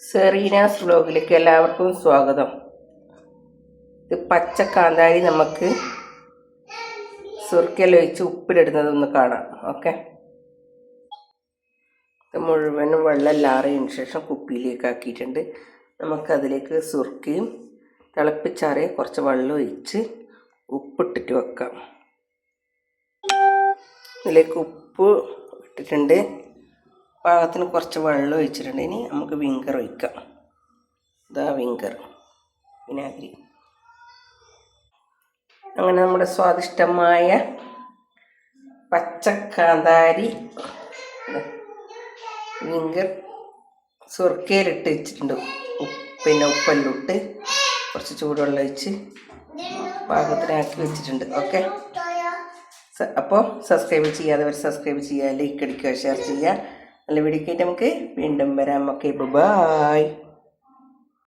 സെറീനാസ് വ്ലോഗിലേക്ക് എല്ലാവർക്കും സ്വാഗതം. ഇത് പച്ച കാന്താരി നമുക്ക് സുർക്കയിലൊഴിച്ച് ഉപ്പിലിടുന്നതൊന്ന് കാണാം. ഓക്കെ, ഇത് മുഴുവനും വെള്ളം ലാറിയതിന് ശേഷം കുപ്പിയിലേക്ക് ആക്കിയിട്ടുണ്ട്. നമുക്കതിലേക്ക് സുർക്കയും തിളപ്പിച്ചാറിയ കുറച്ച് വെള്ളം ഒഴിച്ച് ഉപ്പിട്ടിട്ട് വെക്കാം. ഇതിലേക്ക് ഉപ്പ് ഇട്ടിട്ടുണ്ട്, പാകത്തിന് കുറച്ച് വെള്ളം ഒഴിച്ചിട്ടുണ്ട്. ഇനി നമുക്ക് വിങ്കർ ഒഴിക്കാം. ഇതാ വിങ്കർ, വിനാഗിരി. അങ്ങനെ നമ്മുടെ സ്വാദിഷ്ടമായ പച്ചക്കാന്താരി വിങ്കർ സുർക്കയിലിട്ട് വെച്ചിട്ടുണ്ട്. പിന്നെ ഉപ്പെല്ലാം ഇട്ട് കുറച്ച് ചൂടുവെള്ളം ഒഴിച്ച് പാകത്തിനാക്കി വെച്ചിട്ടുണ്ട്. ഓക്കെ, അപ്പോൾ സബ്സ്ക്രൈബ് ചെയ്യാത്തവർ സബ്സ്ക്രൈബ് ചെയ്യുക, ലൈക്ക് അടിക്കുക, ഷെയർ ചെയ്യുക. നല്ല വീഡിയോക്കായിട്ട് നമുക്ക് വീണ്ടും വരാം. Okay, by.